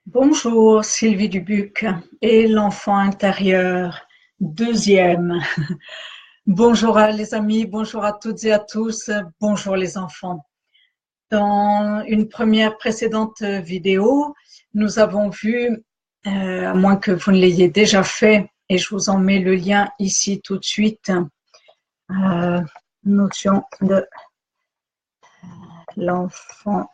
Bonjour Sylvie Dubuc et l'enfant intérieur, deuxième. Bonjour à les amis, bonjour à toutes et à tous, bonjour les enfants. Dans une première précédente vidéo, nous avons vu, à moins que vous ne l'ayez déjà fait, et je vous en mets le lien ici tout de suite, notion de l'enfant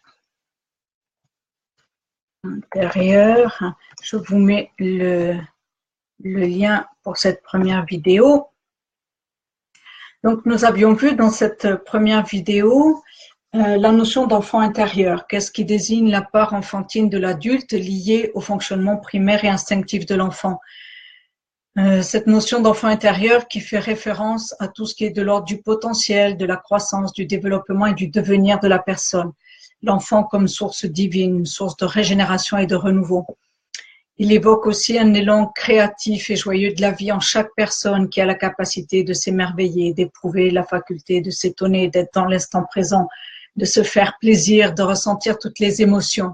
intérieur. Je vous mets le lien pour cette première vidéo. Donc, nous avions vu dans cette première vidéo la notion d'enfant intérieur. Qu'est-ce qui désigne la part enfantine de l'adulte liée au fonctionnement primaire et instinctif de l'enfant. Cette notion d'enfant intérieur qui fait référence à tout ce qui est de l'ordre du potentiel, de la croissance, du développement et du devenir de la personne. L'enfant comme source divine, source de régénération et de renouveau. Il évoque aussi un élan créatif et joyeux de la vie en chaque personne qui a la capacité de s'émerveiller, d'éprouver la faculté de s'étonner, d'être dans l'instant présent, de se faire plaisir, de ressentir toutes les émotions.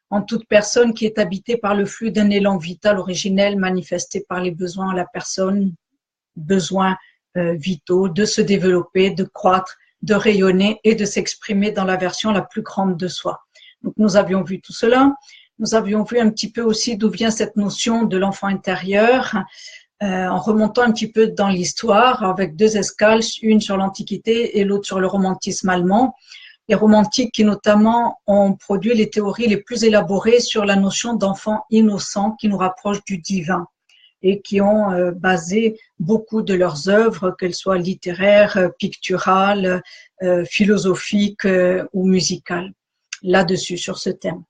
En toute personne qui est habitée par le flux d'un élan vital originel manifesté par les besoins de la personne, besoins vitaux, de se développer, de croître, de rayonner et de s'exprimer dans la version la plus grande de soi. Donc nous avions vu tout cela. Nous avions vu un petit peu aussi d'où vient cette notion de l'enfant intérieur, en remontant un petit peu dans l'histoire avec deux escales, une sur l'Antiquité et l'autre sur le romantisme allemand. Les romantiques qui notamment ont produit les théories les plus élaborées sur la notion d'enfant innocent qui nous rapproche du divin et qui ont basé beaucoup de leurs œuvres, qu'elles soient littéraires, picturales, philosophiques ou musicales, là-dessus, sur ce thème.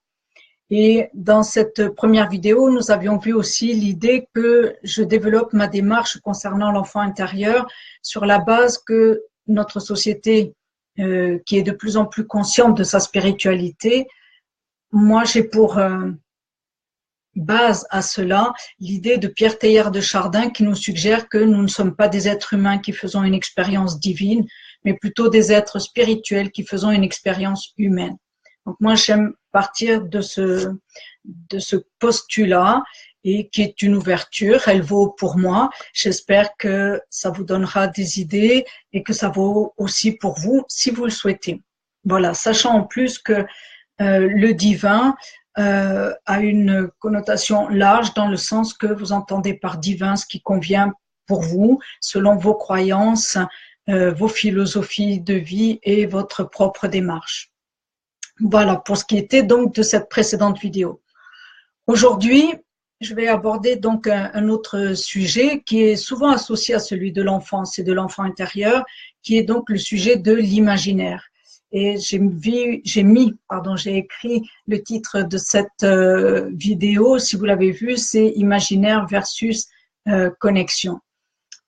Et dans cette première vidéo, nous avions vu aussi l'idée que je développe ma démarche concernant l'enfant intérieur sur la base que notre société, qui est de plus en plus consciente de sa spiritualité, moi j'ai pour base à cela l'idée de Pierre Teilhard de Chardin qui nous suggère que nous ne sommes pas des êtres humains qui faisons une expérience divine, mais plutôt des êtres spirituels qui faisons une expérience humaine. Donc moi, j'aime partir de ce postulat et qui est une ouverture. Elle vaut pour moi. J'espère que ça vous donnera des idées et que ça vaut aussi pour vous si vous le souhaitez. Voilà, sachant en plus que le divin a une connotation large dans le sens que vous entendez par divin ce qui convient pour vous, selon vos croyances, vos philosophies de vie et votre propre démarche. Voilà, pour ce qui était donc de cette précédente vidéo. Aujourd'hui, je vais aborder donc un autre sujet qui est souvent associé à celui de l'enfance et de l'enfant intérieur, qui est donc le sujet de l'imaginaire. Et j'ai écrit le titre de cette vidéo, si vous l'avez vu, c'est Imaginaire versus connexion.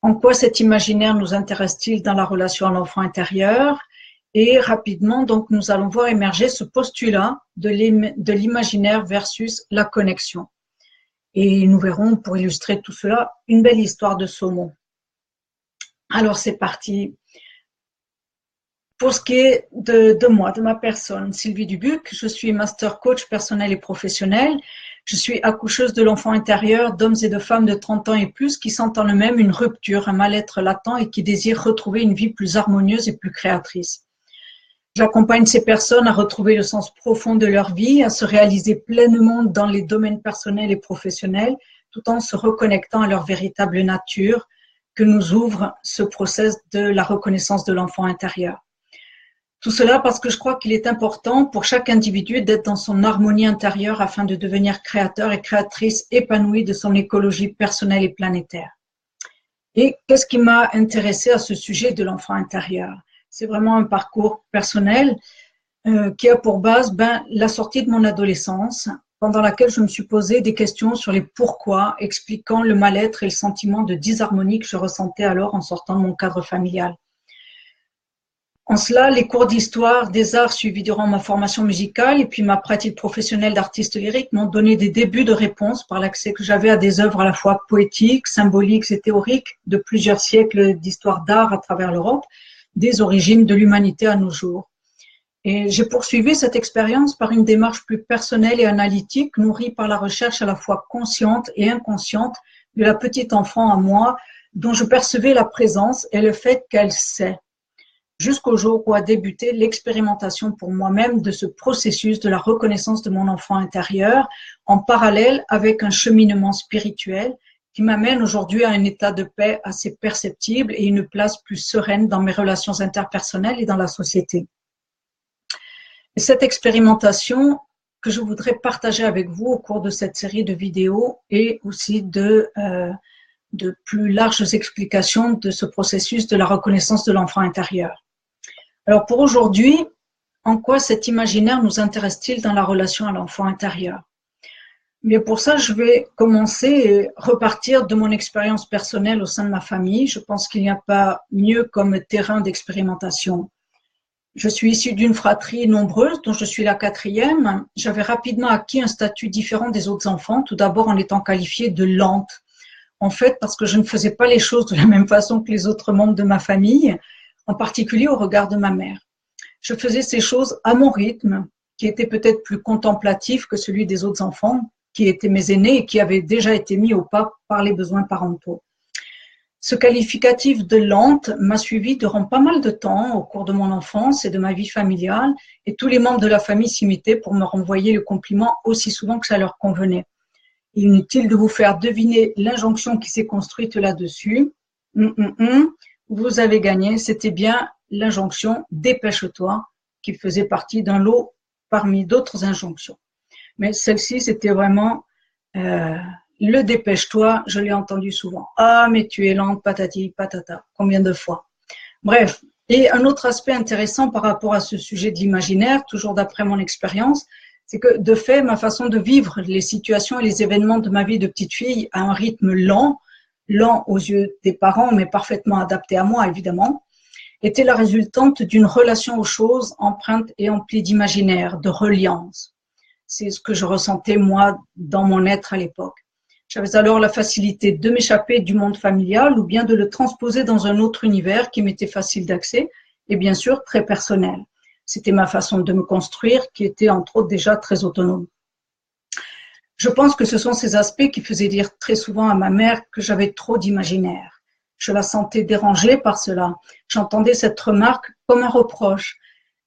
En quoi cet imaginaire nous intéresse-t-il dans la relation à l'enfant intérieur ? Et rapidement, donc, nous allons voir émerger ce postulat de l'imaginaire versus la connexion. Et nous verrons, pour illustrer tout cela, une belle histoire de saumon. Alors, c'est parti. Pour ce qui est de moi, de ma personne, Sylvie Dubuc, je suis master coach personnel et professionnel. Je suis accoucheuse de l'enfant intérieur d'hommes et de femmes de 30 ans et plus qui sentent en eux-mêmes une rupture, un mal-être latent et qui désirent retrouver une vie plus harmonieuse et plus créatrice. J'accompagne ces personnes à retrouver le sens profond de leur vie, à se réaliser pleinement dans les domaines personnels et professionnels, tout en se reconnectant à leur véritable nature que nous ouvre ce process de la reconnaissance de l'enfant intérieur. Tout cela parce que je crois qu'il est important pour chaque individu d'être dans son harmonie intérieure afin de devenir créateur et créatrice épanouie de son écologie personnelle et planétaire. Et qu'est-ce qui m'a intéressée à ce sujet de l'enfant intérieur ? C'est vraiment un parcours personnel qui a pour base la sortie de mon adolescence, pendant laquelle je me suis posé des questions sur les pourquoi, expliquant le mal-être et le sentiment de disharmonie que je ressentais alors en sortant de mon cadre familial. En cela, les cours d'histoire des arts suivis durant ma formation musicale et puis ma pratique professionnelle d'artiste lyrique m'ont donné des débuts de réponse par l'accès que j'avais à des œuvres à la fois poétiques, symboliques et théoriques de plusieurs siècles d'histoire d'art à travers l'Europe, des origines de l'humanité à nos jours. Et j'ai poursuivi cette expérience par une démarche plus personnelle et analytique, nourrie par la recherche à la fois consciente et inconsciente de la petite enfant à moi, dont je percevais la présence et le fait qu'elle sait, jusqu'au jour où a débuté l'expérimentation pour moi-même de ce processus de la reconnaissance de mon enfant intérieur, en parallèle avec un cheminement spirituel qui m'amène aujourd'hui à un état de paix assez perceptible et une place plus sereine dans mes relations interpersonnelles et dans la société. Et cette expérimentation que je voudrais partager avec vous au cours de cette série de vidéos et aussi de plus larges explications de ce processus de la reconnaissance de l'enfant intérieur. Alors pour aujourd'hui, en quoi cet imaginaire nous intéresse-t-il dans la relation à l'enfant intérieur? Mais pour ça, je vais commencer et repartir de mon expérience personnelle au sein de ma famille. Je pense qu'il n'y a pas mieux comme terrain d'expérimentation. Je suis issue d'une fratrie nombreuse, dont je suis la 4e. J'avais rapidement acquis un statut différent des autres enfants, tout d'abord en étant qualifiée de lente. En fait, parce que je ne faisais pas les choses de la même façon que les autres membres de ma famille, en particulier au regard de ma mère. Je faisais ces choses à mon rythme, qui était peut-être plus contemplatif que celui des autres enfants, qui étaient mes aînés et qui avaient déjà été mis au pas par les besoins parentaux. Ce qualificatif de lente m'a suivi durant pas mal de temps au cours de mon enfance et de ma vie familiale, et tous les membres de la famille s'imitaient pour me renvoyer le compliment aussi souvent que ça leur convenait. Inutile de vous faire deviner l'injonction qui s'est construite là-dessus. Vous avez gagné, c'était bien l'injonction « dépêche-toi » qui faisait partie d'un lot parmi d'autres injonctions. Mais celle-ci, c'était vraiment le dépêche-toi, je l'ai entendu souvent. Ah, mais tu es lente, patati, patata. Combien de fois? Bref. Et un autre aspect intéressant par rapport à ce sujet de l'imaginaire, toujours d'après mon expérience, c'est que de fait, ma façon de vivre les situations et les événements de ma vie de petite fille à un rythme lent aux yeux des parents, mais parfaitement adapté à moi, évidemment, était la résultante d'une relation aux choses empreinte et emplie d'imaginaire, de reliance. C'est ce que je ressentais, moi, dans mon être à l'époque. J'avais alors la facilité de m'échapper du monde familial ou bien de le transposer dans un autre univers qui m'était facile d'accès et bien sûr très personnel. C'était ma façon de me construire qui était entre autres déjà très autonome. Je pense que ce sont ces aspects qui faisaient dire très souvent à ma mère que j'avais trop d'imaginaire. Je la sentais dérangée par cela. J'entendais cette remarque comme un reproche.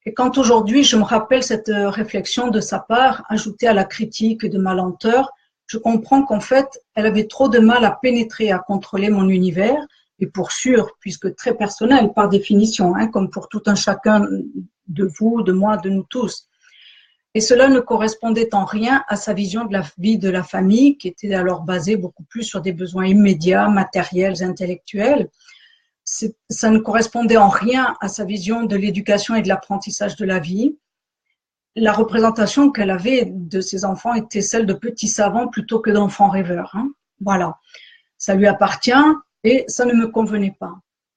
Et quand aujourd'hui je me rappelle cette réflexion de sa part, ajoutée à la critique de ma lenteur, je comprends qu'en fait, elle avait trop de mal à pénétrer, à contrôler mon univers, et pour sûr, puisque très personnel par définition, comme pour tout un chacun de vous, de moi, de nous tous. Et cela ne correspondait en rien à sa vision de la vie de la famille, qui était alors basée beaucoup plus sur des besoins immédiats, matériels, intellectuels. Ça ne correspondait en rien à sa vision de l'éducation et de l'apprentissage de la vie. La représentation qu'elle avait de ses enfants était celle de petits savants plutôt que d'enfants rêveurs. Voilà, ça lui appartient et ça ne me convenait pas.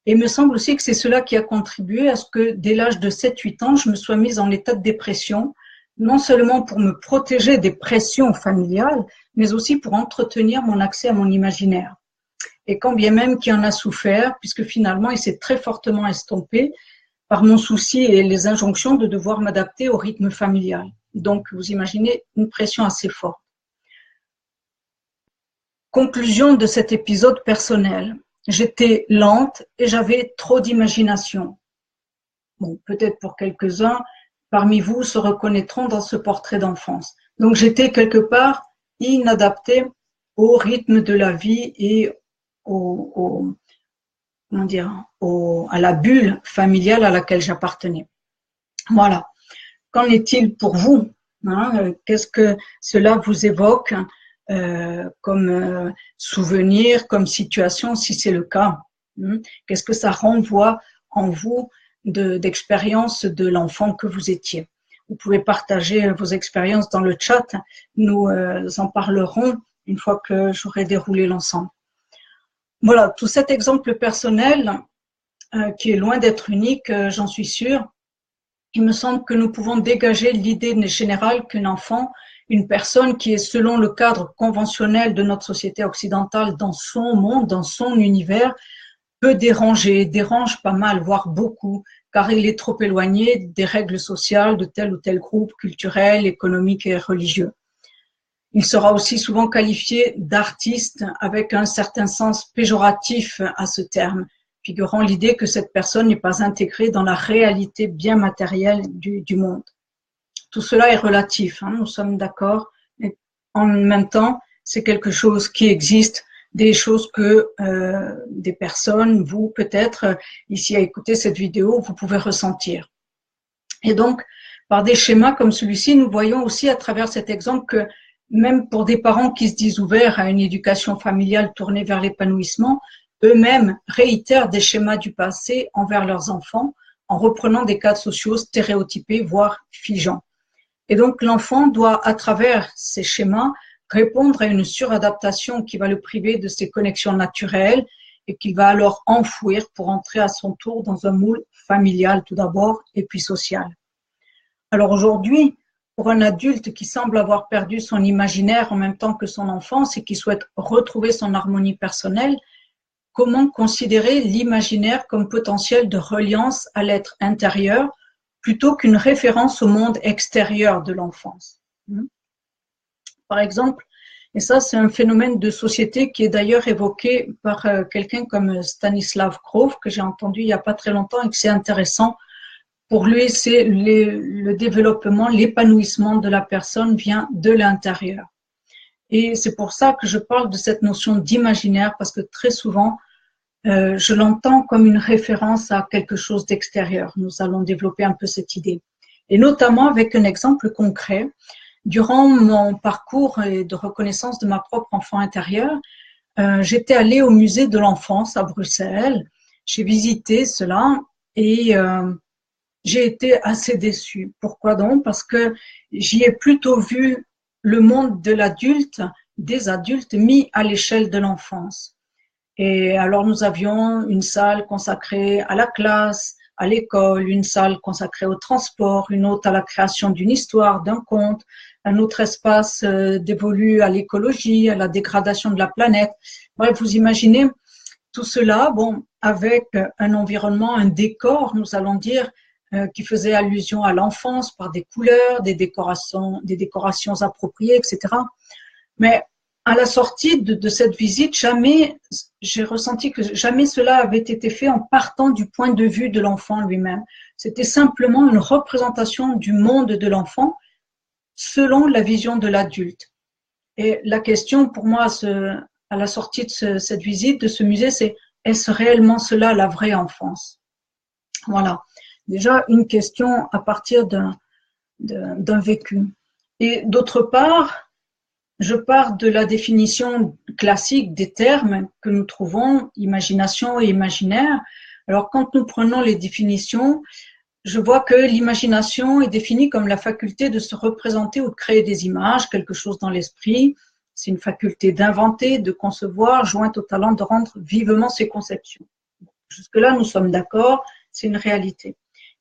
Et il me semble aussi que c'est cela qui a contribué à ce que dès l'âge de 7-8 ans, je me sois mise en état de dépression, non seulement pour me protéger des pressions familiales, mais aussi pour entretenir mon accès à mon imaginaire. Et quand bien même qu'il en a souffert, puisque finalement il s'est très fortement estompé par mon souci et les injonctions de devoir m'adapter au rythme familial. Donc, vous imaginez une pression assez forte. Conclusion de cet épisode personnel. J'étais lente et j'avais trop d'imagination. Bon, peut-être pour quelques-uns parmi vous se reconnaîtront dans ce portrait d'enfance. Donc, j'étais quelque part inadaptée au rythme de la vie et à la bulle familiale à laquelle j'appartenais. Voilà. Qu'en est-il pour vous? Qu'est-ce que cela vous évoque comme souvenir, comme situation, si c'est le cas? Qu'est-ce que ça renvoie en vous d'expérience de l'enfant que vous étiez? Vous pouvez partager vos expériences dans le chat. Nous en parlerons une fois que j'aurai déroulé l'ensemble. Voilà, tout cet exemple personnel qui est loin d'être unique, j'en suis sûre. Il me semble que nous pouvons dégager l'idée générale qu'un enfant, une personne qui est selon le cadre conventionnel de notre société occidentale dans son monde, dans son univers, peut déranger, dérange pas mal, voire beaucoup, car il est trop éloigné des règles sociales de tel ou tel groupe culturel, économique et religieux. Il sera aussi souvent qualifié d'artiste avec un certain sens péjoratif à ce terme, figurant l'idée que cette personne n'est pas intégrée dans la réalité bien matérielle du monde. Tout cela est relatif, nous sommes d'accord, mais en même temps, c'est quelque chose qui existe, des choses que des personnes, vous peut-être, ici à écouter cette vidéo, vous pouvez ressentir. Et donc, par des schémas comme celui-ci, nous voyons aussi à travers cet exemple que même pour des parents qui se disent ouverts à une éducation familiale tournée vers l'épanouissement, eux-mêmes réitèrent des schémas du passé envers leurs enfants en reprenant des cadres sociaux stéréotypés, voire figeants. Et donc, l'enfant doit, à travers ces schémas, répondre à une suradaptation qui va le priver de ses connexions naturelles et qu'il va alors enfouir pour entrer à son tour dans un moule familial tout d'abord et puis social. Alors aujourd'hui, pour un adulte qui semble avoir perdu son imaginaire en même temps que son enfance et qui souhaite retrouver son harmonie personnelle, comment considérer l'imaginaire comme potentiel de reliance à l'être intérieur plutôt qu'une référence au monde extérieur de l'enfance? Par exemple, et ça c'est un phénomène de société qui est d'ailleurs évoqué par quelqu'un comme Stanislav Grof, que j'ai entendu il n'y a pas très longtemps et que c'est intéressant. Pour lui, c'est le développement, l'épanouissement de la personne vient de l'intérieur. Et c'est pour ça que je parle de cette notion d'imaginaire, parce que très souvent, je l'entends comme une référence à quelque chose d'extérieur. Nous allons développer un peu cette idée. Et notamment avec un exemple concret. Durant mon parcours de reconnaissance de ma propre enfant intérieur, j'étais allée au musée de l'enfance à Bruxelles. J'ai visité cela et j'ai été assez déçue. Pourquoi donc? Parce que j'y ai plutôt vu le monde de l'adulte, des adultes mis à l'échelle de l'enfance. Et alors nous avions une salle consacrée à la classe, à l'école, une salle consacrée au transport, une autre à la création d'une histoire, d'un conte, un autre espace dévolu à l'écologie, à la dégradation de la planète. Bref, vous imaginez tout cela, bon, avec un environnement, un décor, nous allons dire, qui faisait allusion à l'enfance par des couleurs, des décorations appropriées, etc. Mais à la sortie de cette visite, j'ai ressenti que jamais cela avait été fait en partant du point de vue de l'enfant lui-même. C'était simplement une représentation du monde de l'enfant selon la vision de l'adulte. Et la question pour moi à la sortie de cette visite, de ce musée, c'est: est-ce réellement cela la vraie enfance? Voilà. Déjà, une question à partir d'un vécu. Et d'autre part, je pars de la définition classique des termes que nous trouvons, imagination et imaginaire. Alors, quand nous prenons les définitions, je vois que l'imagination est définie comme la faculté de se représenter ou de créer des images, quelque chose dans l'esprit. C'est une faculté d'inventer, de concevoir, jointe au talent de rendre vivement ses conceptions. Jusque-là, nous sommes d'accord, c'est une réalité.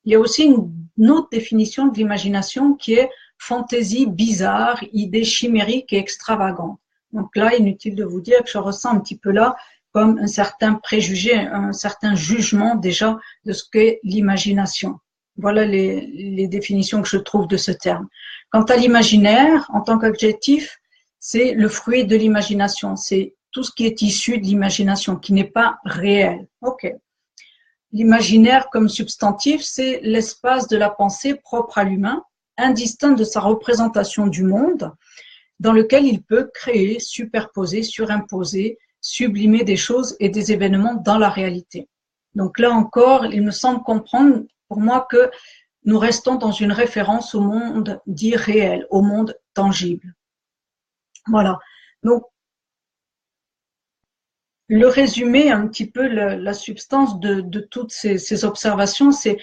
Il y a aussi une autre définition de l'imagination qui est fantaisie bizarre, idée chimérique et extravagante. Donc là, inutile de vous dire que je ressens un petit peu là comme un certain préjugé, un certain jugement déjà de ce qu'est l'imagination. Voilà les définitions que je trouve de ce terme. Quant à l'imaginaire, en tant qu'adjectif, c'est le fruit de l'imagination. C'est tout ce qui est issu de l'imagination, qui n'est pas réel. Ok. L'imaginaire comme substantif, c'est l'espace de la pensée propre à l'humain, indistinct de sa représentation du monde, dans lequel il peut créer, superposer, surimposer, sublimer des choses et des événements dans la réalité. Donc là encore, il me semble comprendre pour moi que nous restons dans une référence au monde dit réel, au monde tangible. Voilà. Donc, le résumé, un petit peu la substance de toutes ces observations, c'est,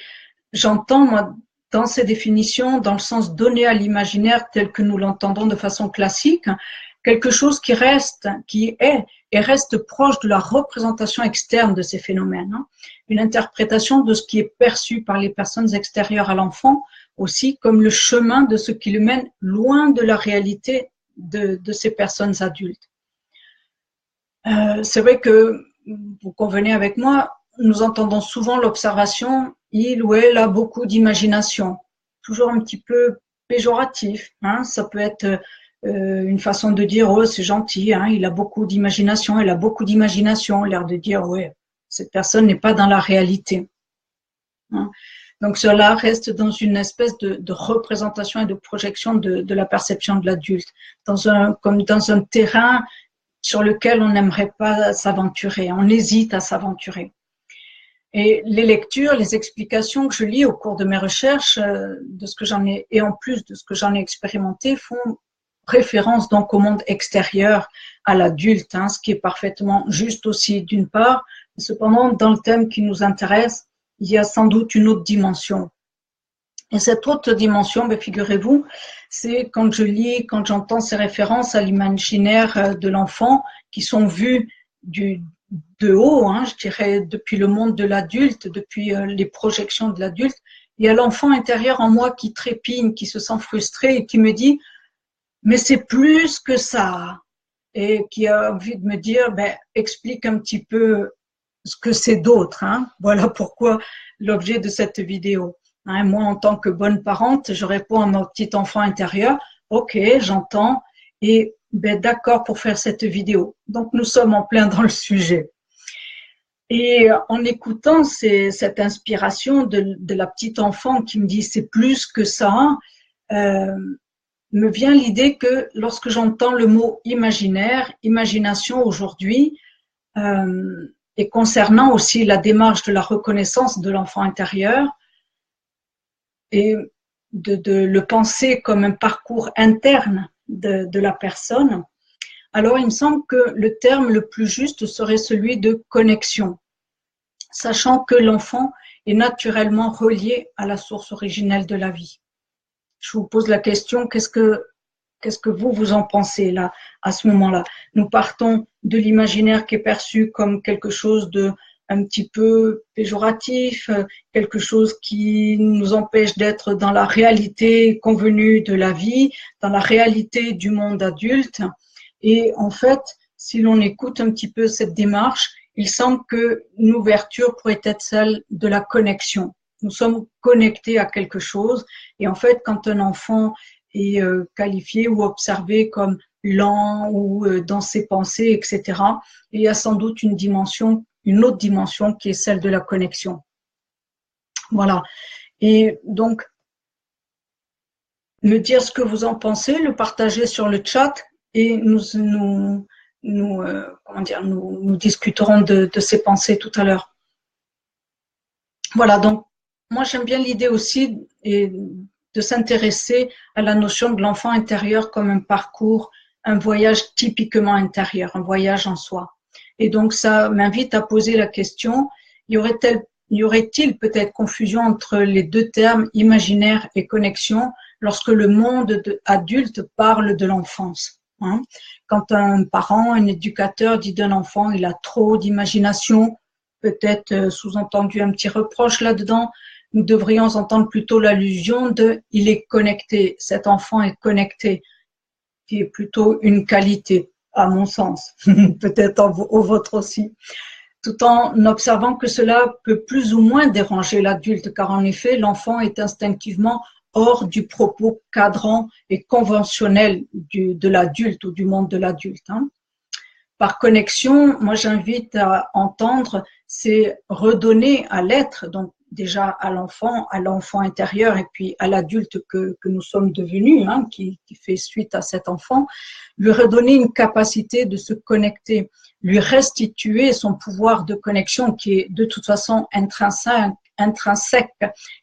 j'entends, moi, dans ces définitions, dans le sens donné à l'imaginaire tel que nous l'entendons de façon classique, quelque chose qui est et reste proche de la représentation externe de ces phénomènes. Une interprétation de ce qui est perçu par les personnes extérieures à l'enfant, aussi comme le chemin de ce qui le mène loin de la réalité de ces personnes adultes. C'est vrai que, vous convenez avec moi, nous entendons souvent l'observation, il ou elle a beaucoup d'imagination. Toujours un petit peu péjoratif, hein. Ça peut être une façon de dire, oh, c'est gentil, hein, il a beaucoup d'imagination, elle a beaucoup d'imagination, l'air de dire, ouais, cette personne n'est pas dans la réalité, hein. Donc cela reste dans une espèce de représentation et de projection de la perception de l'adulte, comme dans un terrain sur lequel on n'aimerait pas s'aventurer, on hésite à s'aventurer. Et les lectures, les explications que je lis au cours de mes recherches, de ce que j'en ai, et en plus de ce que j'en ai expérimenté, font référence donc au monde extérieur, à l'adulte, hein, ce qui est parfaitement juste aussi d'une part. Cependant, dans le thème qui nous intéresse, il y a sans doute une autre dimension. Et cette autre dimension, ben, figurez-vous, c'est quand je lis, quand j'entends ces références à l'imaginaire de l'enfant qui sont vues de haut, hein, je dirais, depuis le monde de l'adulte, depuis les projections de l'adulte, il y a l'enfant intérieur en moi qui trépigne, qui se sent frustré et qui me dit « mais c'est plus que ça » et qui a envie de me dire ben, « explique un petit peu ce que c'est d'autre, hein. » Voilà pourquoi l'objet de cette vidéo. Hein, moi, en tant que bonne parente, je réponds à mon petit enfant intérieur « ok, j'entends » et ben, d'accord pour faire cette vidéo. Donc, nous sommes en plein dans le sujet. Et en écoutant cette inspiration de la petite enfant qui me dit « c'est plus que ça », me vient l'idée que lorsque j'entends le mot imaginaire, imagination aujourd'hui, et concernant aussi la démarche de la reconnaissance de l'enfant intérieur, et de le penser comme un parcours interne de la personne, alors il me semble que le terme le plus juste serait celui de connexion, sachant que l'enfant est naturellement relié à la source originelle de la vie. Je vous pose la question, qu'est-ce que vous en pensez là, à ce moment-là? Nous partons de l'imaginaire qui est perçu comme quelque chose de un petit peu péjoratif, quelque chose qui nous empêche d'être dans la réalité convenue de la vie, dans la réalité du monde adulte. Et en fait, si l'on écoute un petit peu cette démarche, il semble qu'une ouverture pourrait être celle de la connexion. Nous sommes connectés à quelque chose. Et en fait, quand un enfant est qualifié ou observé comme lent ou dans ses pensées, etc., il y a sans doute une autre dimension qui est celle de la connexion. Voilà. Et donc, me dire ce que vous en pensez, le partager sur le chat et nous discuterons de ces pensées tout à l'heure. Voilà, donc moi j'aime bien l'idée aussi de s'intéresser à la notion de l'enfant intérieur comme un parcours, un voyage typiquement intérieur, un voyage en soi. Et donc ça m'invite à poser la question, y aurait-il peut-être confusion entre les deux termes imaginaire et connexion lorsque le monde adulte parle de l'enfance, hein? Quand un parent, un éducateur dit d'un enfant, il a trop d'imagination, peut-être sous-entendu un petit reproche là-dedans, nous devrions entendre plutôt l'allusion de « il est connecté », cet enfant est connecté, qui est plutôt une qualité, à mon sens, peut-être au vôtre aussi, tout en observant que cela peut plus ou moins déranger l'adulte, car en effet, l'enfant est instinctivement hors du propos cadrant et conventionnel de l'adulte ou du monde de l'adulte, hein. Par connexion, moi j'invite à entendre, c'est redonner à l'être, donc déjà à l'enfant intérieur et puis à l'adulte que nous sommes devenus, hein, qui fait suite à cet enfant, lui redonner une capacité de se connecter, lui restituer son pouvoir de connexion qui est de toute façon intrinsèque,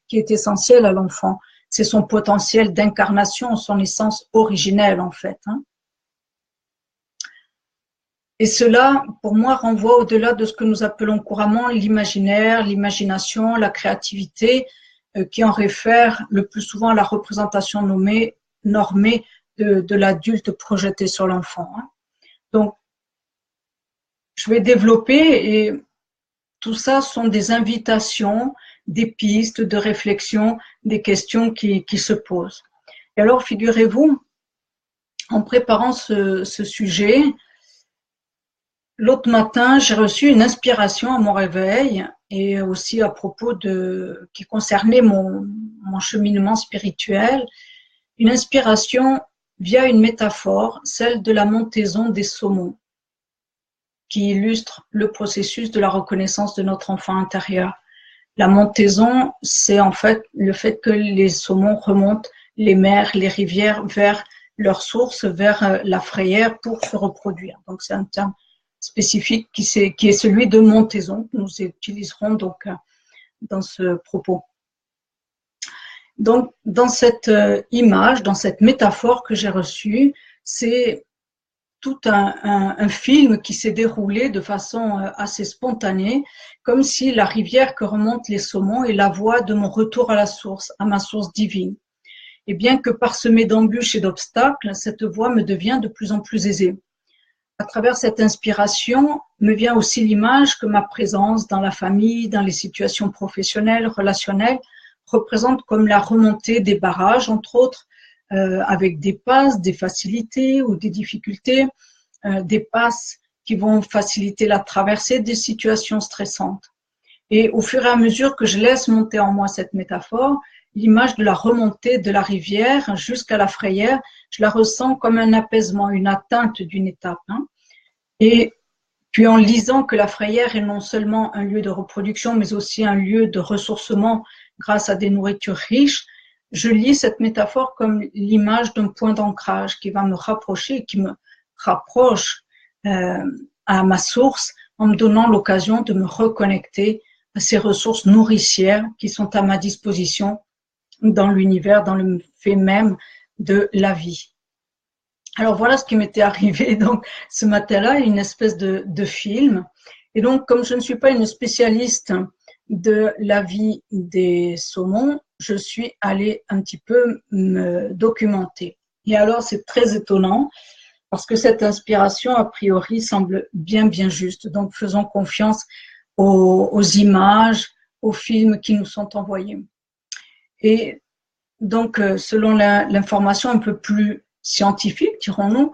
qui est essentiel à l'enfant. C'est son potentiel d'incarnation, son essence originelle en fait, hein. Et cela, pour moi, renvoie au-delà de ce que nous appelons couramment l'imaginaire, l'imagination, la créativité, qui en réfère le plus souvent à la représentation normée de l'adulte projeté sur l'enfant, hein. Donc, je vais développer et tout ça sont des invitations, des pistes de réflexion, des questions qui se posent. Et alors, figurez-vous, en préparant ce sujet, l'autre matin, j'ai reçu une inspiration à mon réveil et aussi à propos qui concernait mon cheminement spirituel. Une inspiration via une métaphore, celle de la montaison des saumons, qui illustre le processus de la reconnaissance de notre enfant intérieur. La montaison, c'est en fait le fait que les saumons remontent les mers, les rivières vers leur source, vers la frayère pour se reproduire. Donc c'est un terme spécifique qui est celui de montaison que nous utiliserons donc dans ce propos. Donc dans cette image, dans cette métaphore que j'ai reçue, c'est tout un film qui s'est déroulé de façon assez spontanée, comme si la rivière que remontent les saumons est la voie de mon retour à la source, à ma source divine. Et bien que parsemée d'embûches et d'obstacles, cette voie me devient de plus en plus aisée. À travers cette inspiration me vient aussi l'image que ma présence dans la famille, dans les situations professionnelles, relationnelles, représente comme la remontée des barrages, entre autres, avec des passes, des facilités ou des difficultés, des passes qui vont faciliter la traversée des situations stressantes. Et au fur et à mesure que je laisse monter en moi cette métaphore, l'image de la remontée de la rivière jusqu'à la frayère, je la ressens comme un apaisement, une atteinte d'une étape. Et puis en lisant que la frayère est non seulement un lieu de reproduction, mais aussi un lieu de ressourcement grâce à des nourritures riches, je lis cette métaphore comme l'image d'un point d'ancrage qui va me rapprocher, qui me rapproche à ma source en me donnant l'occasion de me reconnecter à ces ressources nourricières qui sont à ma disposition dans l'univers, dans le fait même de la vie. Alors voilà ce qui m'était arrivé donc ce matin-là, une espèce de film. Et donc comme je ne suis pas une spécialiste de la vie des saumons, je suis allée un petit peu me documenter. Et alors c'est très étonnant parce que cette inspiration a priori semble bien juste. Donc faisons confiance aux images, aux films qui nous sont envoyés. Et donc selon l'information un peu plus scientifique, dirons-nous,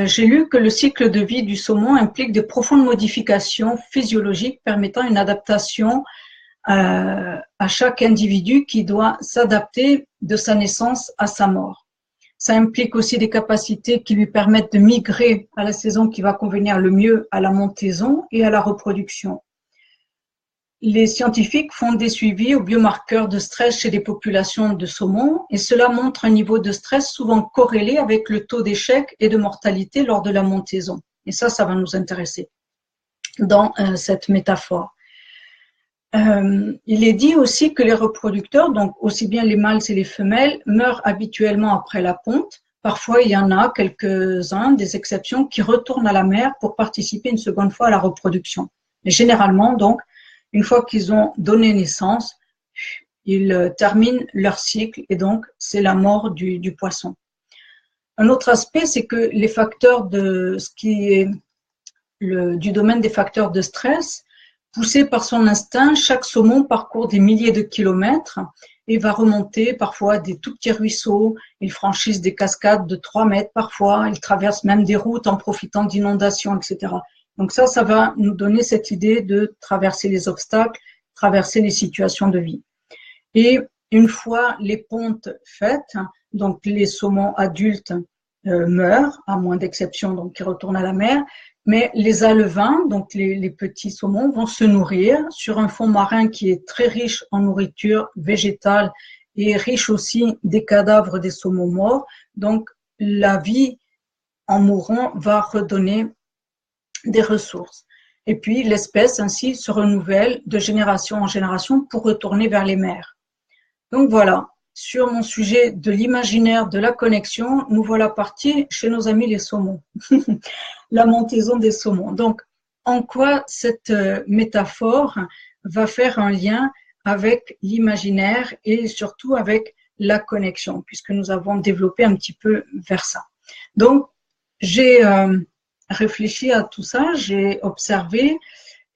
j'ai lu que le cycle de vie du saumon implique de profondes modifications physiologiques permettant une adaptation à chaque individu qui doit s'adapter de sa naissance à sa mort. Ça implique aussi des capacités qui lui permettent de migrer à la saison qui va convenir le mieux à la montaison et à la reproduction. Les scientifiques font des suivis aux biomarqueurs de stress chez des populations de saumons et cela montre un niveau de stress souvent corrélé avec le taux d'échec et de mortalité lors de la montaison. Et ça va nous intéresser dans cette métaphore. Il est dit aussi que les reproducteurs, donc aussi bien les mâles et les femelles, meurent habituellement après la ponte. Parfois, il y en a quelques-uns, des exceptions, qui retournent à la mère pour participer une seconde fois à la reproduction. Mais généralement, donc, une fois qu'ils ont donné naissance, ils terminent leur cycle et donc c'est la mort du poisson. Un autre aspect, c'est que les facteurs de ce qui est du domaine des facteurs de stress, poussé par son instinct, chaque saumon parcourt des milliers de kilomètres et va remonter parfois des tout petits ruisseaux, ils franchissent des cascades de 3 mètres parfois, ils traversent même des routes en profitant d'inondations, etc. Donc ça va nous donner cette idée de traverser les obstacles, traverser les situations de vie. Et une fois les pontes faites, donc les saumons adultes meurent, à moins d'exceptions, donc ils retournent à la mer, mais les alevins, donc les petits saumons, vont se nourrir sur un fond marin qui est très riche en nourriture végétale et riche aussi des cadavres des saumons morts. Donc la vie en mourant va redonner des ressources. Et puis l'espèce ainsi se renouvelle de génération en génération pour retourner vers les mers. Donc voilà, sur mon sujet de l'imaginaire, de la connexion, nous voilà partis chez nos amis les saumons. La montaison des saumons. Donc, en quoi cette métaphore va faire un lien avec l'imaginaire et surtout avec la connexion, puisque nous avons développé un petit peu vers ça. Donc, j'ai réfléchi à tout ça, j'ai observé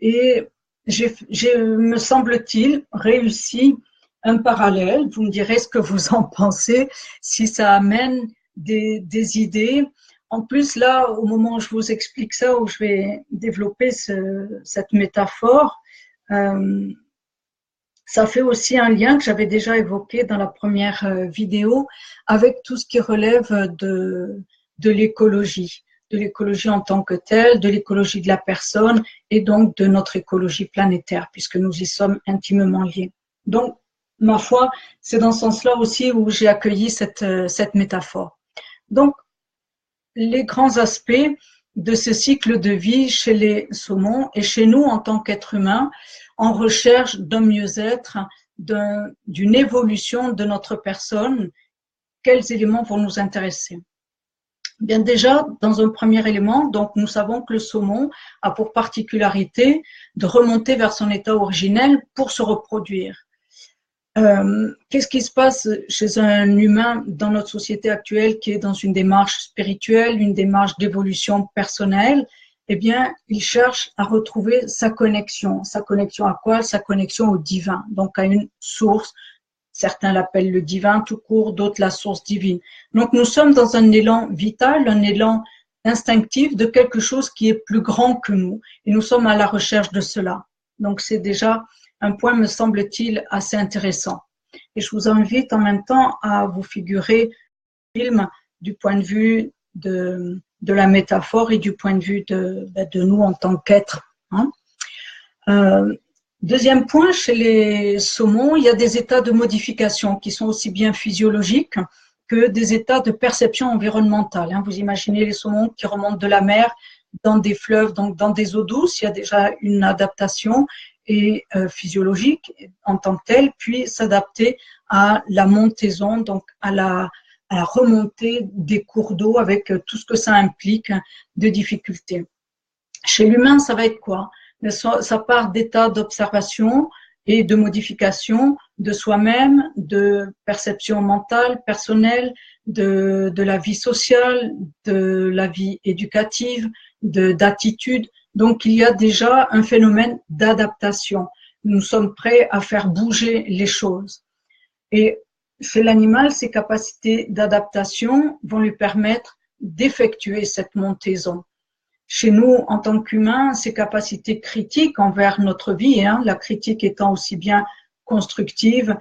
et j'ai, me semble-t-il, réussi un parallèle. Vous me direz ce que vous en pensez, si ça amène des idées en plus, là, au moment où je vous explique ça, où je vais développer cette métaphore, ça fait aussi un lien que j'avais déjà évoqué dans la première vidéo avec tout ce qui relève de l'écologie en tant que telle, de l'écologie de la personne et donc de notre écologie planétaire, puisque nous y sommes intimement liés. Donc, ma foi, c'est dans ce sens-là aussi où j'ai accueilli cette métaphore. Donc, les grands aspects de ce cycle de vie chez les saumons et chez nous en tant qu'êtres humains, en recherche d'un mieux-être, d'une évolution de notre personne, quels éléments vont nous intéresser? Bien déjà, dans un premier élément, donc nous savons que le saumon a pour particularité de remonter vers son état originel pour se reproduire. Qu'est-ce qui se passe chez un humain dans notre société actuelle qui est dans une démarche spirituelle, une démarche d'évolution personnelle? Eh bien, il cherche à retrouver sa connexion. Sa connexion à quoi? Sa connexion au divin, donc à une source. Certains l'appellent le divin tout court, d'autres la source divine. Donc, nous sommes dans un élan vital, un élan instinctif de quelque chose qui est plus grand que nous. Et nous sommes à la recherche de cela. Donc, c'est déjà un point, me semble-t-il, assez intéressant. Et je vous invite en même temps à vous figurer le film du point de vue de la métaphore et du point de vue de nous en tant qu'êtres. Deuxième point, chez les saumons, il y a des états de modification qui sont aussi bien physiologiques que des états de perception environnementale. Vous imaginez les saumons qui remontent de la mer dans des fleuves, donc dans des eaux douces, il y a déjà une adaptation et physiologique en tant que telle, puis s'adapter à la montaison, donc à la remontée des cours d'eau avec tout ce que ça implique de difficultés. Chez l'humain, ça va être quoi? Ça part d'états d'observation et de modification de soi-même, de perception mentale, personnelle, de la vie sociale, de la vie éducative, d'attitude. Donc, il y a déjà un phénomène d'adaptation. Nous sommes prêts à faire bouger les choses. Et chez l'animal, ces capacités d'adaptation vont lui permettre d'effectuer cette montaison. Chez nous, en tant qu'humains, ces capacités critiques envers notre vie, la critique étant aussi bien constructive,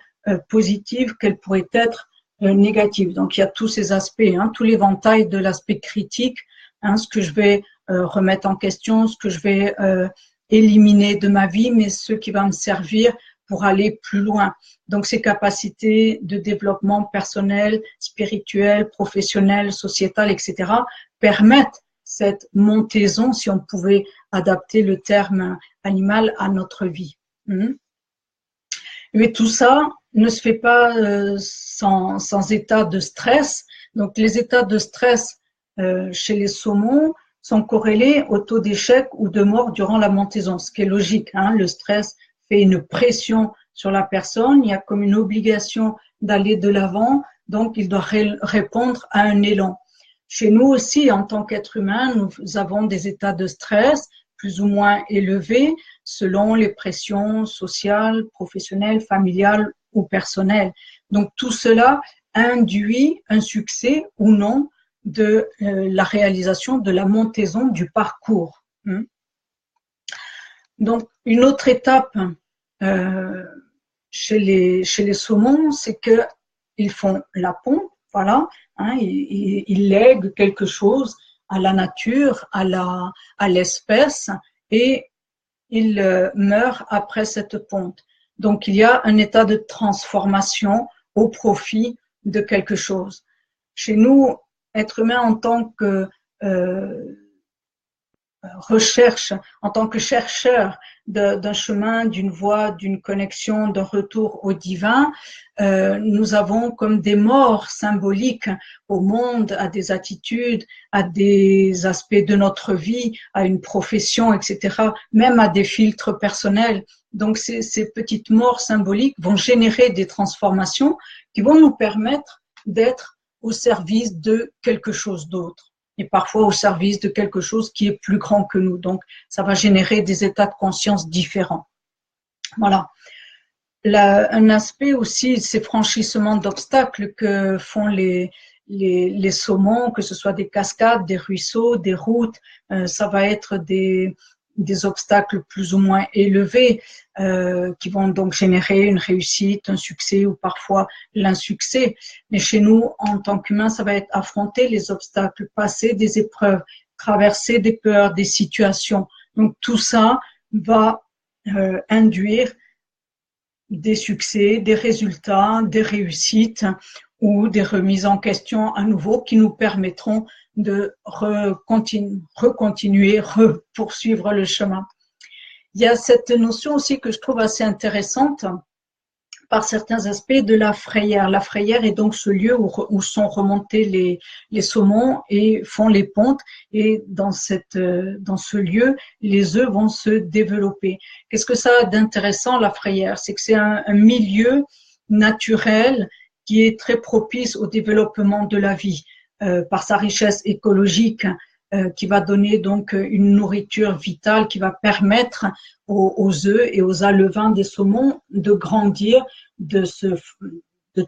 positive qu'elle pourrait être négative. Donc, il y a tous ces aspects, tout l'éventail de l'aspect critique, ce que je vais remettre en question, ce que je vais éliminer de ma vie, mais ce qui va me servir pour aller plus loin. Donc, ces capacités de développement personnel, spirituel, professionnel, sociétal, etc., permettent cette montaison, si on pouvait adapter le terme animal à notre vie. Mais tout ça ne se fait pas sans état de stress. Donc, les états de stress chez les saumons sont corrélés au taux d'échec ou de mort durant la montaison, ce qui est logique. Le stress fait une pression sur la personne, il y a comme une obligation d'aller de l'avant, donc il doit répondre à un élan. Chez nous aussi, en tant qu'être humain, nous avons des états de stress plus ou moins élevés selon les pressions sociales, professionnelles, familiales ou personnelles. Donc tout cela induit un succès ou non de la réalisation de la montaison du parcours. Donc une autre étape chez les saumons, c'est qu'ils font la pompe, voilà, ils lèguent quelque chose à la nature, à l'espèce, et ils meurent après cette ponte. Donc il y a un état de transformation au profit de quelque chose. Chez nous, être humain en tant que recherche, en tant que chercheur d'un chemin, d'une voie, d'une connexion, d'un retour au divin, nous avons comme des morts symboliques au monde, à des attitudes, à des aspects de notre vie, à une profession, etc., même à des filtres personnels. Donc ces petites morts symboliques vont générer des transformations qui vont nous permettre d'être au service de quelque chose d'autre, et parfois au service de quelque chose qui est plus grand que nous. Donc, ça va générer des états de conscience différents. Voilà. Un aspect aussi, ces franchissements d'obstacles que font les les saumons, que ce soit des cascades, des ruisseaux, des routes, ça va être des obstacles plus ou moins élevés qui vont donc générer une réussite, un succès ou parfois l'insuccès. Mais chez nous, en tant qu'humains, ça va être affronter les obstacles, passer des épreuves, traverser des peurs, des situations. Donc tout ça va induire des succès, des résultats, des réussites ou des remises en question à nouveau qui nous permettront de recontinuer, poursuivre le chemin. Il y a cette notion aussi que je trouve assez intéressante par certains aspects de la frayère. La frayère est donc ce lieu où sont remontés les saumons et font les pontes. Et dans ce lieu, les œufs vont se développer. Qu'est-ce que ça a d'intéressant, la frayère? C'est que c'est un milieu naturel qui est très propice au développement de la vie par sa richesse écologique, qui va donner donc une nourriture vitale qui va permettre aux œufs et aux alevins des saumons de grandir, de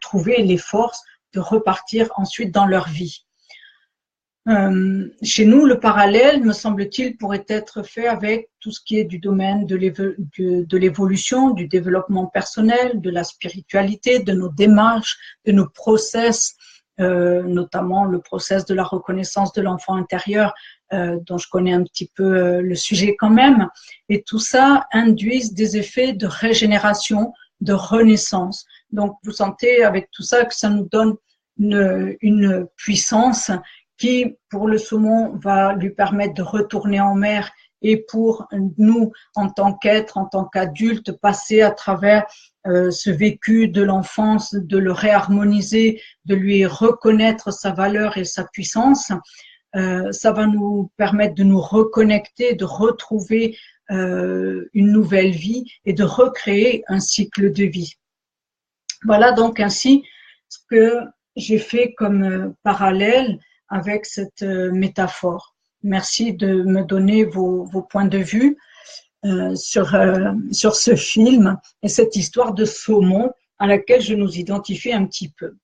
trouver les forces de repartir ensuite dans leur vie. Chez nous, le parallèle, me semble-t-il, pourrait être fait avec tout ce qui est du domaine de l'évolution, du développement personnel, de la spiritualité, de nos démarches, de nos process, notamment le process de la reconnaissance de l'enfant intérieur, dont je connais un petit peu le sujet quand même. Et tout ça induise des effets de régénération, de renaissance. Donc, vous sentez avec tout ça que ça nous donne une puissance qui, pour le saumon, va lui permettre de retourner en mer et pour nous, en tant qu'être, en tant qu'adulte, passer à travers ce vécu de l'enfance, de le réharmoniser, de lui reconnaître sa valeur et sa puissance. Ça va nous permettre de nous reconnecter, de retrouver une nouvelle vie et de recréer un cycle de vie. Voilà donc ainsi ce que j'ai fait comme parallèle avec cette métaphore. Merci de me donner vos points de vue sur ce film et cette histoire de saumon à laquelle je nous identifie un petit peu.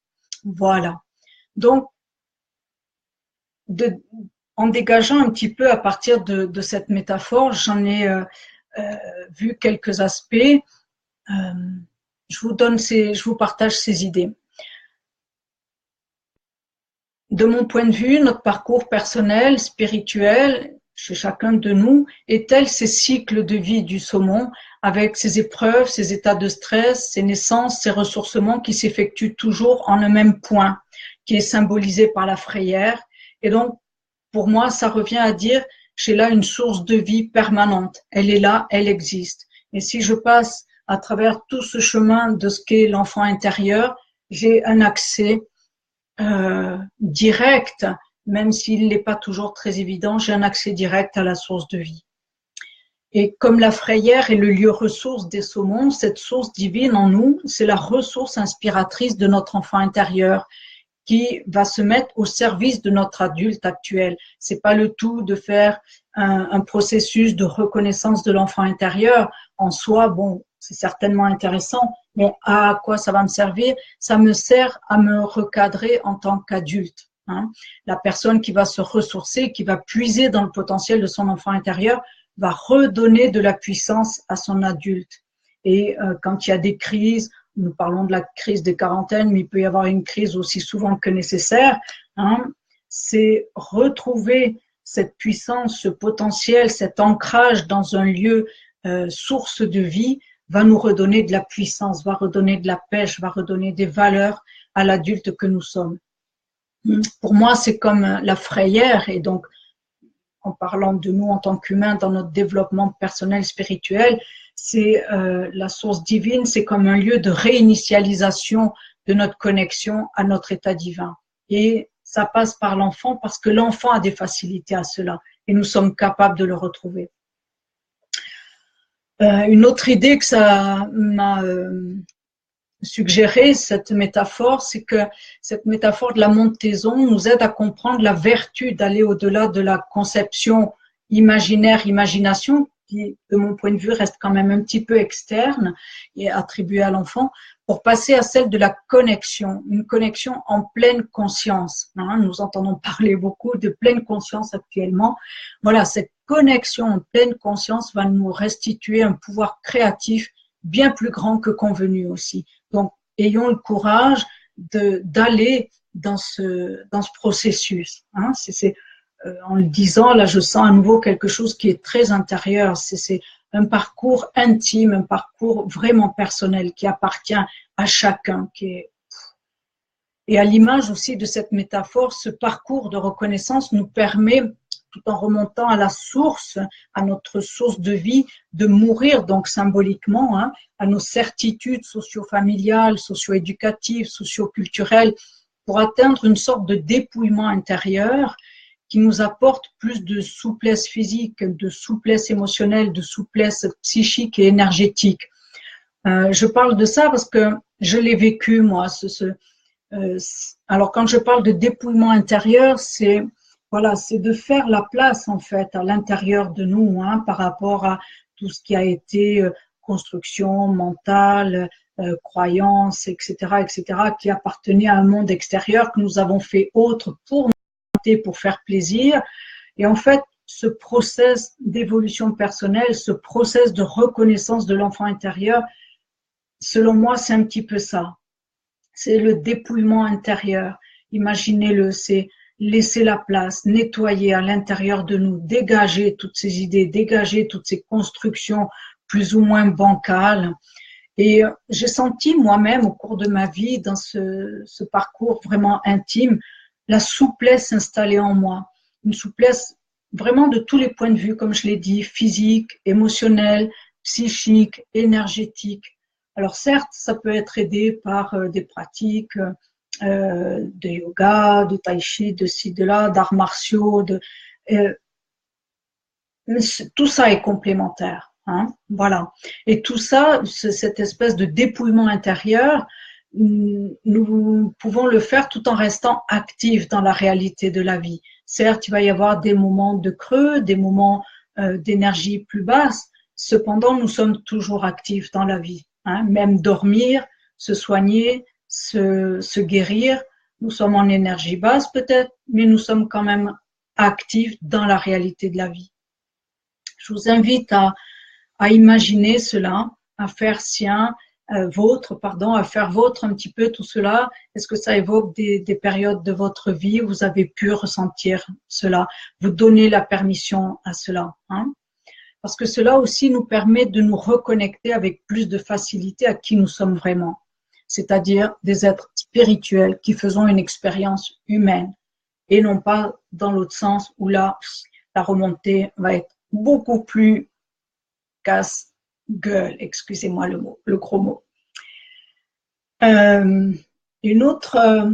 Voilà. Donc, en dégageant un petit peu à partir de cette métaphore, j'en ai vu quelques aspects. Je vous partage ces idées. De mon point de vue, notre parcours personnel, spirituel, chez chacun de nous, est tel ces cycles de vie du saumon, avec ses épreuves, ses états de stress, ses naissances, ses ressourcements qui s'effectuent toujours en un même point, qui est symbolisé par la frayère. Et donc, pour moi, ça revient à dire, j'ai là une source de vie permanente. Elle est là, elle existe. Et si je passe à travers tout ce chemin de ce qu'est l'enfant intérieur, j'ai un accès direct, même s'il n'est pas toujours très évident, j'ai un accès direct à la source de vie. Et comme la frayère est le lieu ressource des saumons, cette source divine en nous, c'est la ressource inspiratrice de notre enfant intérieur qui va se mettre au service de notre adulte actuel. C'est pas le tout de faire un processus de reconnaissance de l'enfant intérieur. En soi, bon, c'est certainement intéressant, mais à quoi ça va me servir? Ça me sert à me recadrer en tant qu'adulte. La personne qui va se ressourcer, qui va puiser dans le potentiel de son enfant intérieur, va redonner de la puissance à son adulte. Et quand il y a des crises, nous parlons de la crise des quarantaines, mais il peut y avoir une crise aussi souvent que nécessaire, c'est retrouver cette puissance, ce potentiel, cet ancrage dans un lieu source de vie, va nous redonner de la puissance, va redonner de la pêche, va redonner des valeurs à l'adulte que nous sommes. Pour moi, c'est comme la frayère, et donc, en parlant de nous en tant qu'humains dans notre développement personnel, spirituel, c'est la source divine, c'est comme un lieu de réinitialisation de notre connexion à notre état divin. Et ça passe par l'enfant parce que l'enfant a des facilités à cela et nous sommes capables de le retrouver. Une autre idée que ça m'a suggéré, cette métaphore, c'est que cette métaphore de la montaison nous aide à comprendre la vertu d'aller au-delà de la conception imaginaire, imagination, qui, de mon point de vue, reste quand même un petit peu externe et attribuée à l'enfant, pour passer à celle de la connexion, une connexion en pleine conscience. Hein, nous entendons parler beaucoup de pleine conscience actuellement. Voilà, cette connexion en pleine conscience va nous restituer un pouvoir créatif bien plus grand que convenu aussi. Donc, ayons le courage d'aller dans ce processus. Hein. En le disant, là, je sens à nouveau quelque chose qui est très intérieur. C'est un parcours intime, un parcours vraiment personnel qui appartient à chacun. Et à l'image aussi de cette métaphore, ce parcours de reconnaissance nous permet, tout en remontant à la source, à notre source de vie, de mourir donc symboliquement, hein, à nos certitudes socio-familiales, socio-éducatives, socio-culturelles, pour atteindre une sorte de dépouillement intérieur qui nous apporte plus de souplesse physique, de souplesse émotionnelle, de souplesse psychique et énergétique. Je parle de ça parce que je l'ai vécu, moi. Alors, quand je parle de dépouillement intérieur, c'est de faire la place, en fait, à l'intérieur de nous, hein, par rapport à tout ce qui a été construction mentale, croyance, etc., qui appartenait à un monde extérieur que nous avons fait autre pour faire plaisir. Et en fait, ce process d'évolution personnelle, ce process de reconnaissance de l'enfant intérieur, selon moi, c'est un petit peu ça. C'est le dépouillement intérieur. Imaginez-le, c'est laisser la place, nettoyer à l'intérieur de nous, dégager toutes ces idées, dégager toutes ces constructions plus ou moins bancales. Et j'ai senti moi-même au cours de ma vie, dans ce parcours vraiment intime, la souplesse installée en moi. Une souplesse vraiment de tous les points de vue, comme je l'ai dit, physique, émotionnel, psychique, énergétique. Alors certes, ça peut être aidé par des pratiques de yoga, de tai chi, de ci, de là, d'arts martiaux. Tout ça est complémentaire. Hein, voilà. Et tout ça, cette espèce de dépouillement intérieur, nous pouvons le faire tout en restant actifs dans la réalité de la vie. Certes, il va y avoir des moments de creux, des moments d'énergie plus basse. Cependant, nous sommes toujours actifs dans la vie. Hein, même dormir, se soigner, se guérir. Nous sommes en énergie basse peut-être, mais nous sommes quand même actifs dans la réalité de la vie. Je vous invite à imaginer cela, à faire à faire vôtre un petit peu tout cela. Est-ce que ça évoque des périodes de votre vie où vous avez pu ressentir cela? Vous donnez la permission à cela. Hein? Parce que cela aussi nous permet de nous reconnecter avec plus de facilité à qui nous sommes vraiment. C'est-à-dire des êtres spirituels qui faisons une expérience humaine et non pas dans l'autre sens où là, la remontée va être beaucoup plus casse-gueule, excusez-moi le gros mot. Une autre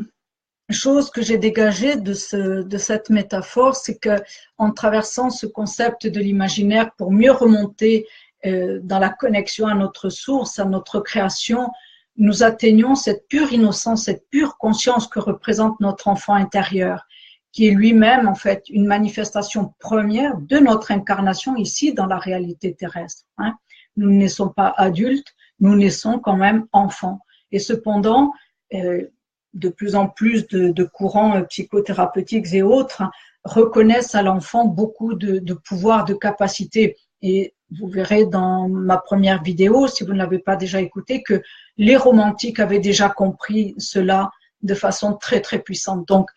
chose que j'ai dégagée de cette métaphore, c'est que en traversant ce concept de l'imaginaire pour mieux remonter dans la connexion à notre source, à notre création, nous atteignons cette pure innocence, cette pure conscience que représente notre enfant intérieur, qui est lui-même en fait une manifestation première de notre incarnation ici dans la réalité terrestre. Hein. Nous ne naissons pas adultes, nous naissons quand même enfants. Et cependant, de plus en plus de courants psychothérapeutiques et autres reconnaissent à l'enfant beaucoup de pouvoir, de capacité. Et vous verrez dans ma première vidéo, si vous ne l'avez pas déjà écoutée, que les romantiques avaient déjà compris cela de façon très très puissante. Donc,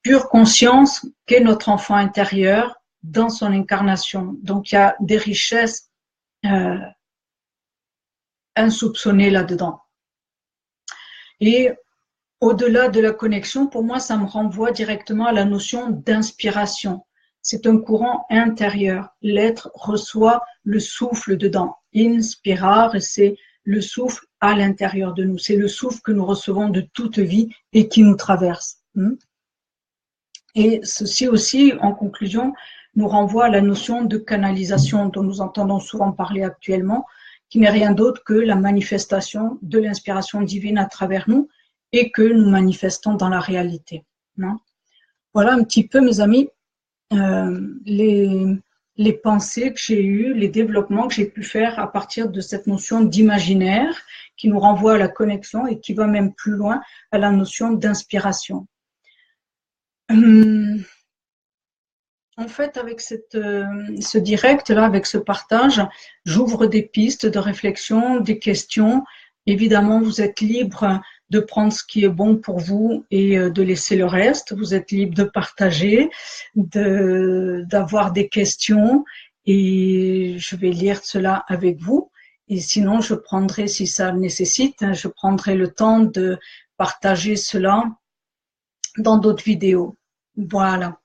pure conscience qu'est notre enfant intérieur dans son incarnation. Donc, il y a des richesses insoupçonnées là-dedans. Et au-delà de la connexion, pour moi, ça me renvoie directement à la notion d'inspiration. C'est un courant intérieur. L'être reçoit le souffle dedans. Inspirar, c'est le souffle à l'intérieur de nous. C'est le souffle que nous recevons de toute vie et qui nous traverse. Et ceci aussi, en conclusion, nous renvoie à la notion de canalisation dont nous entendons souvent parler actuellement, qui n'est rien d'autre que la manifestation de l'inspiration divine à travers nous et que nous manifestons dans la réalité. Voilà un petit peu, mes amis, les les pensées que j'ai eues, les développements que j'ai pu faire à partir de cette notion d'imaginaire qui nous renvoie à la connexion et qui va même plus loin à la notion d'inspiration. En fait, avec ce direct-là, avec ce partage, j'ouvre des pistes de réflexion, des questions. Évidemment, vous êtes libre de prendre ce qui est bon pour vous et de laisser le reste. Vous êtes libre de partager, d'avoir des questions et je vais lire cela avec vous. Et sinon, je prendrai, si ça le nécessite, je prendrai le temps de partager cela dans d'autres vidéos. Voilà.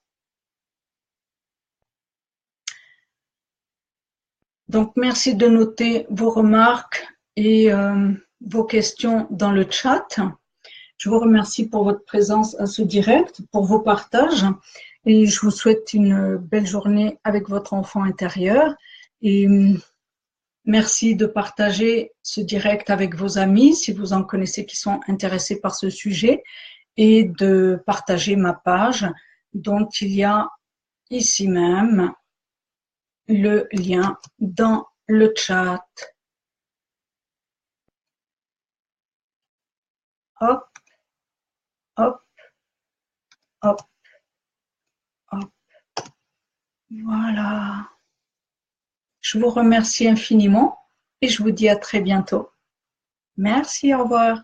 Donc, merci de noter vos remarques et vos questions dans le chat. Je vous remercie pour votre présence à ce direct, pour vos partages et je vous souhaite une belle journée avec votre enfant intérieur. Et merci de partager ce direct avec vos amis si vous en connaissez qui sont intéressés par ce sujet et de partager ma page dont il y a ici même le lien dans le chat. Hop, hop, hop, hop. Voilà. Je vous remercie infiniment et je vous dis à très bientôt. Merci, au revoir.